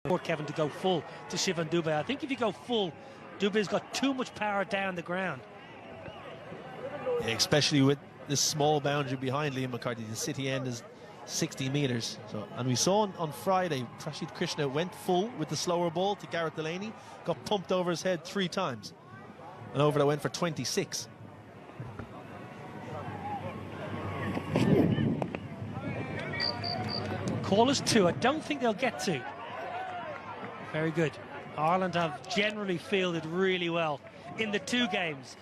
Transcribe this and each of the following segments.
for Kevin to go full to Shivan Dubé. I think if you go full, Dubé's got too much power down the ground. Yeah, especially with this small boundary behind Liam McCarthy. The city end is 60 metres. So, and we saw on Friday, Prashid Krishna went full with the slower ball to Gareth Delaney, got pumped over his head 3 times. And over that went for 26. Call is 2. I don't think they'll get to. Very good. Ireland have generally fielded really well in the 2 games.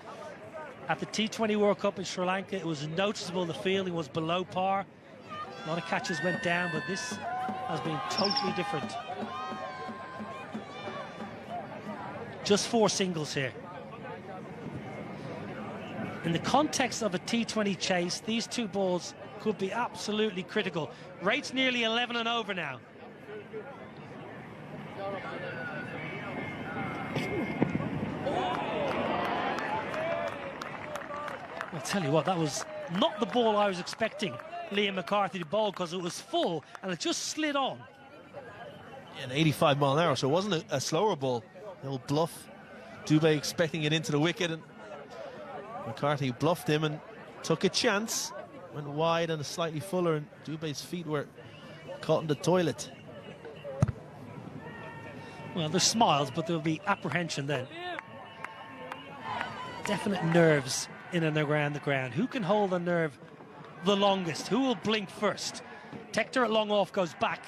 At the T20 World Cup in Sri Lanka, it was noticeable the fielding was below par. A lot of catches went down, but this has been totally different. Just 4 singles here. In the context of a T20 chase, these 2 balls could be absolutely critical. Rate's nearly 11 and over now. I'll tell you what, that was not the ball I was expecting Liam McCarthy to bowl, because it was full and it just slid on. Yeah, an 85 mile an hour, so it wasn't a slower ball. The old bluff. Dubé expecting it into the wicket, and McCarthy bluffed him and took a chance. Went wide and slightly fuller, and Dubé's feet were caught in the toilet. Well, there's smiles, but there'll be apprehension then. Definite nerves in and around the ground. Who can hold the nerve the longest? Who will blink first? Tector at long off goes back.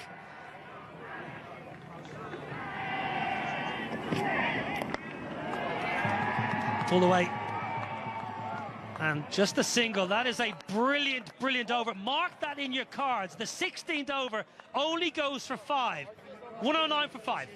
Pull away. And just a single. That is a brilliant, brilliant over. Mark that in your cards. The 16th over only goes for 5. 109 for 5.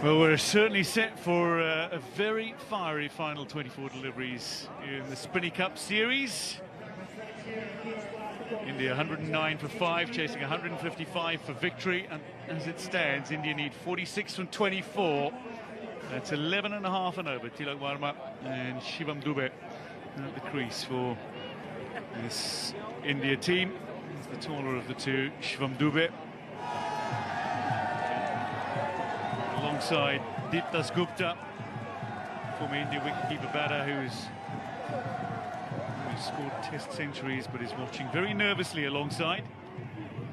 Well, we're certainly set for a very fiery final 24 deliveries in the Spinney Cup series. India 109 for 5, chasing 155 for victory, and as it stands, India need 46 from 24. That's 11 and a half and over. Tilak Varma and Shivam Dubé at the crease for this India team. He's the taller of the 2, Shivam Dubé. Alongside Diptas Gupta, former India wicketkeeper batter who's scored Test centuries but is watching very nervously alongside.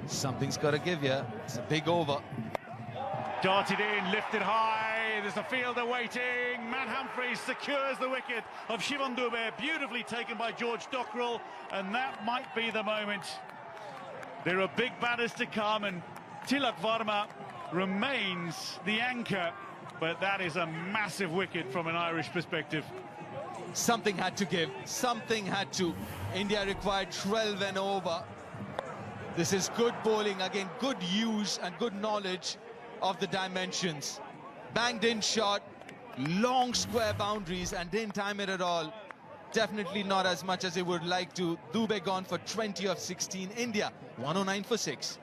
Something's got to give you. It's a big over. Darted in, lifted high. There's a fielder waiting. Matt Humphreys secures the wicket of Shivam Dubé. Beautifully taken by George Dockrell, and that might be the moment. There are big batters to come, and Tilak Varma remains the anchor, but that is a massive wicket from an Irish perspective. Something had to give. Something had to. India required 12 and over. This is good bowling. Again, good use and good knowledge of the dimensions. Banged in shot, long square boundaries, and didn't time it at all. Definitely not as much as they would like to. Dubé gone for 20 of 16. India 109 for 6.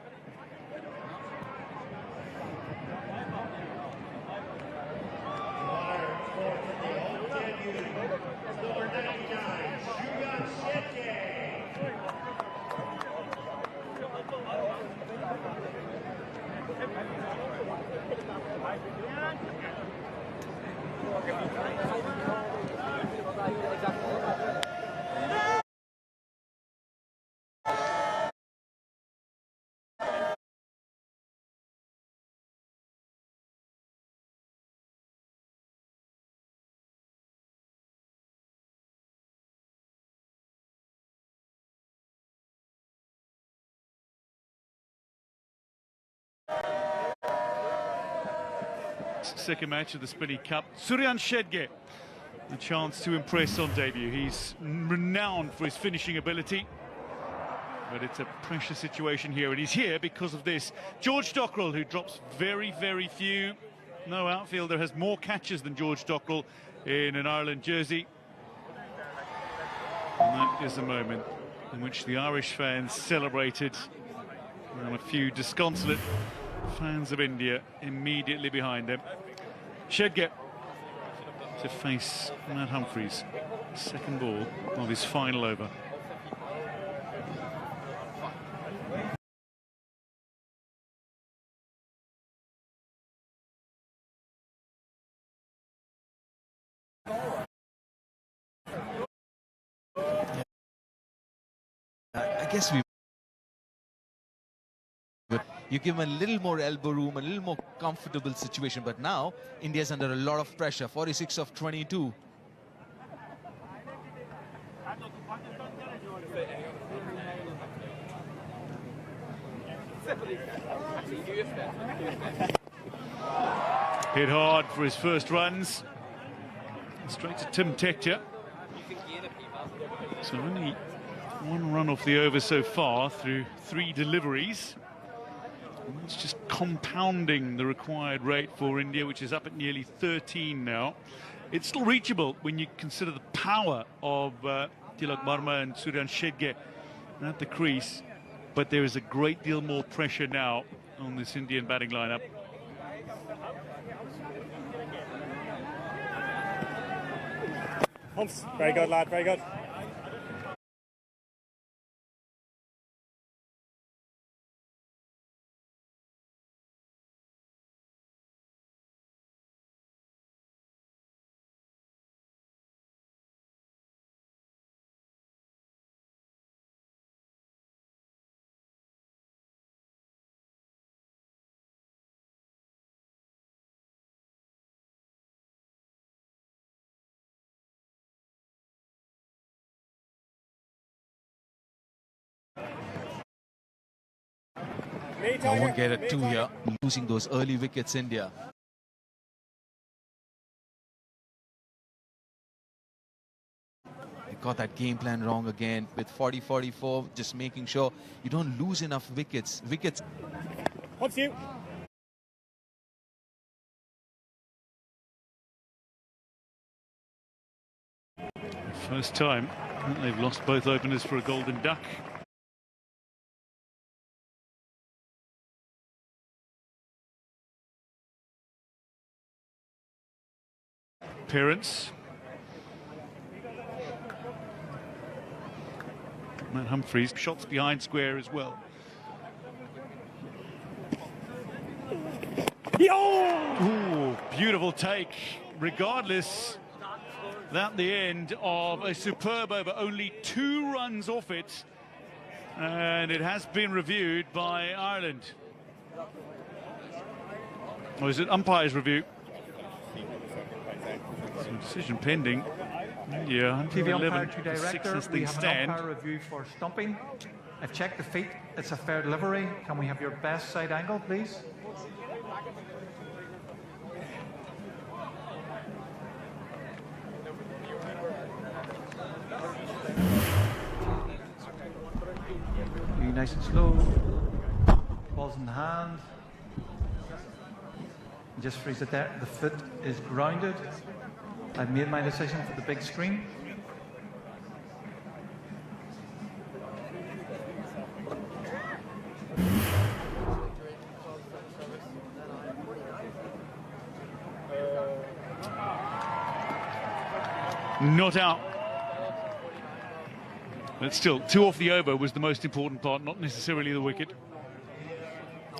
Second match of the Spinney Cup. Suryan Shedge, a chance to impress on debut. He's renowned for his finishing ability. But it's a pressure situation here, and he's here because of this. George Dockrell, who drops very, very few. No outfielder has more catches than George Dockrell in an Ireland jersey. And that is a moment in which the Irish fans celebrated. And a few disconsolate fans of India immediately behind him. Shedge to face Matt Humphreys. Second ball of his final over. I guess you give him a little more elbow room, a little more comfortable situation, but now India's under a lot of pressure. 46 of 22. Hit hard for his first runs. Straight to Tim Tekja. So only one run off the over so far through 3 deliveries. And that's just compounding the required rate for India, which is up at nearly 13 now. It's still reachable when you consider the power of Tilak Varma and Suryan Shedge at the crease. But there is a great deal more pressure now on this Indian batting lineup. Humps, very good, lad, very good. I won't get a 2 here. Losing those early wickets, India. They got that game plan wrong again with 40-44, just making sure you don't lose enough wickets. Humps you. First time they've lost both openers for a golden duck. Appearance. Matt Humphreys, shots behind square as well. Ooh, beautiful take. Regardless, that the end of a superb over, only 2 runs off it, and it has been reviewed by Ireland. Or is it umpire's review? Some decision pending. Yeah, TV umpire 11 to director, 6 as we things have stand. an umpire review for stumping. I've checked the feet, it's a fair delivery. Can we have your best side angle, please? Be nice and slow. Balls in hand. Just freeze it there. The foot is grounded. I've made my decision for the big screen. Not out. But still, 2 off the over was the most important part, not necessarily the wicket.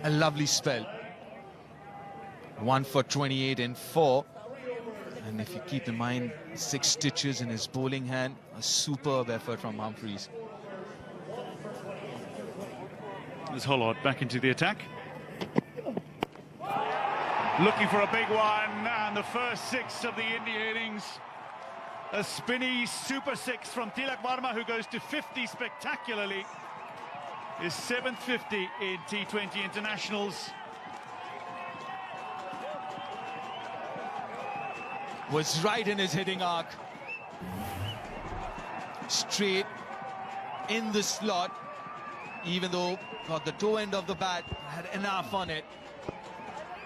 A lovely spell. 1 for 28 in 4. And if you keep in mind 6 stitches in his bowling hand, a superb effort from Humphreys. There's Hollard back into the attack. Looking for a big one, and the first 6 of the India innings. A spinny super 6 from Tilak Varma, who goes to 50 spectacularly. His 7th 50 in T20 internationals. Was right in his hitting arc. Straight in the slot. even though got the toe end of the bat, had enough on it.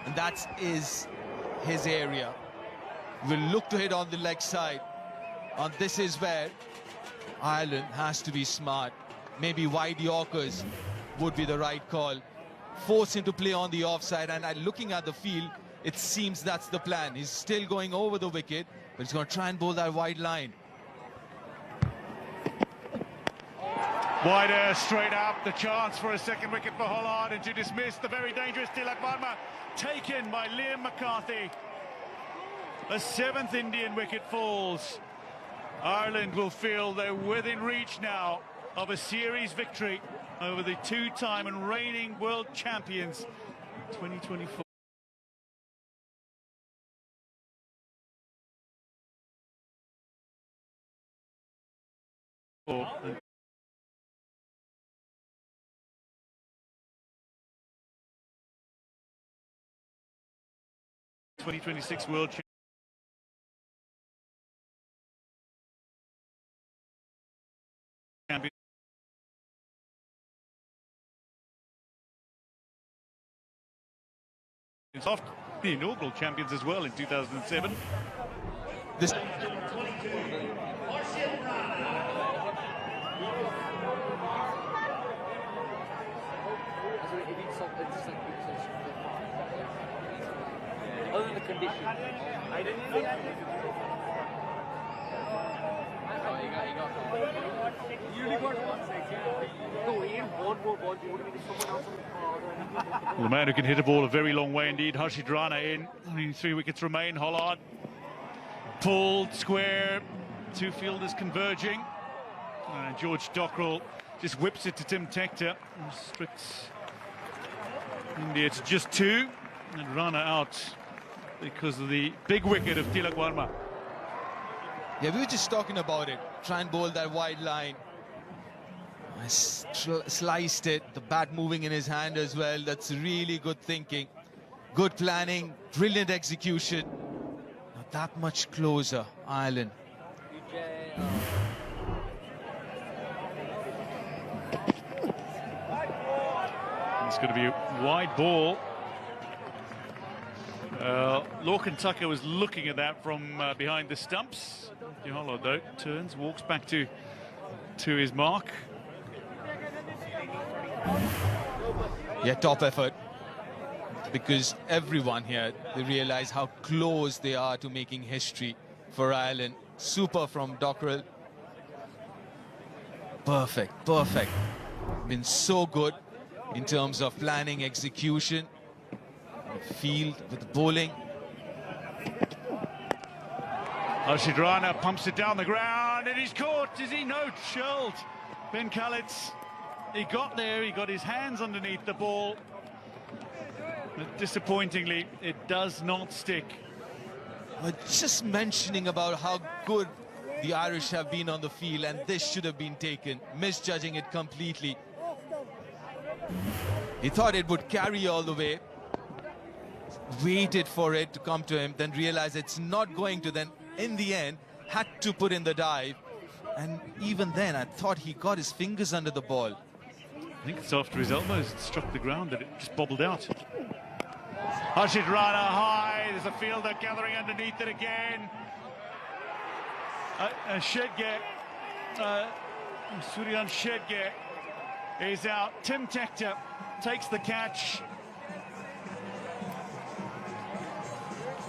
And that is his area. Will look to hit on the leg side. And this is where Ireland has to be smart. Maybe wide Yorkers would be the right call. Force him to play on the offside, and looking at the field, it seems that's the plan. He's still going over the wicket, but he's going to try and bowl that wide line. Wider, straight up, the chance for a second wicket for Holland, and to dismiss the very dangerous Tilak Varma, taken by Liam McCarthy. A 7th Indian wicket falls. Ireland will feel they're within reach now of a series victory over the two-time and reigning world champions 2024. And 2026 world champion. Soft, the inaugural champions as well in 2007. This other than the condition. I didn't know. You only got 1 second. No, he ain't one more ball. You wouldn't need someone else. Well, the man who can hit a ball a very long way indeed, Harshit Rana in. Only 3 wickets remain. Hollard pulled square. 2 fielders converging. And George Dockrell just whips it to Tim Tector. Restricts India to just 2. And Rana out because of the big wicket of Tilak Varma. Yeah, we were just talking about it. Try and bowl that wide line. Sliced it, the bat moving in his hand as well. That's really good thinking. Good planning, brilliant execution. Not that much closer, Ireland. It's going to be a wide ball. Lorcan Tucker was looking at that from behind the stumps. Diallo, though, turns, walks back to his mark. Yeah, top effort. Because everyone here, they realize how close they are to making history for Ireland. Super from Dockrell. Perfect, perfect. Been so good in terms of planning, execution, field with bowling. Harshit Rana pumps it down the ground and he's caught. Is he? No, chilled. Ben Khalid's. He got there, he got his hands underneath the ball. But disappointingly, it does not stick. But just mentioning about how good the Irish have been on the field, and this should have been taken, misjudging it completely. He thought it would carry all the way, waited for it to come to him, then realized it's not going to, then in the end, had to put in the dive. And even then, I thought he got his fingers under the ball. I think it's after his elbows struck the ground that it just bobbled out. Harshit Rana high, there's a fielder gathering underneath it again. Shedge, Suryan Shedge is out. Tim Tector takes the catch.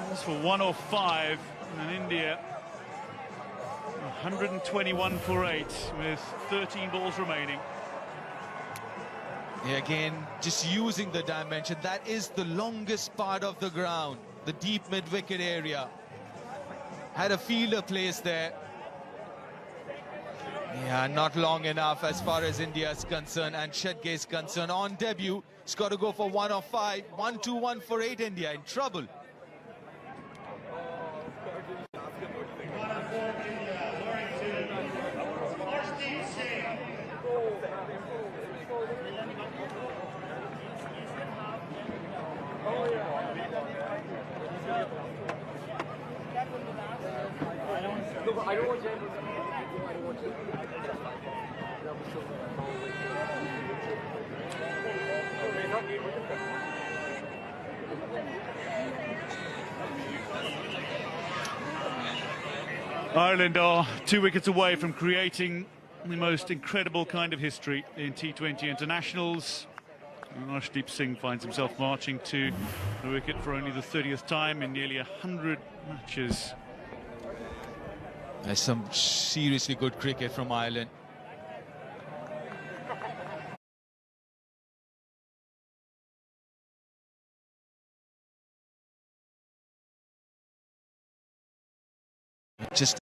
That's for 105, and India 121 for 8 with 13 balls remaining. Yeah, again, just using the dimension. That is the longest part of the ground, the deep mid-wicket area. Had a fielder placed there. Yeah, not long enough as far as India is concerned and Shedge is concerned. On debut, it's got to go for 105. 1-2-1 for 8. India in trouble. I don't want to. Ireland are 2 wickets away from creating the most incredible kind of history in T20 internationals. Arshdeep Singh finds himself marching to the wicket for only the 30th time in nearly 100 matches. There's some seriously good cricket from Ireland. Just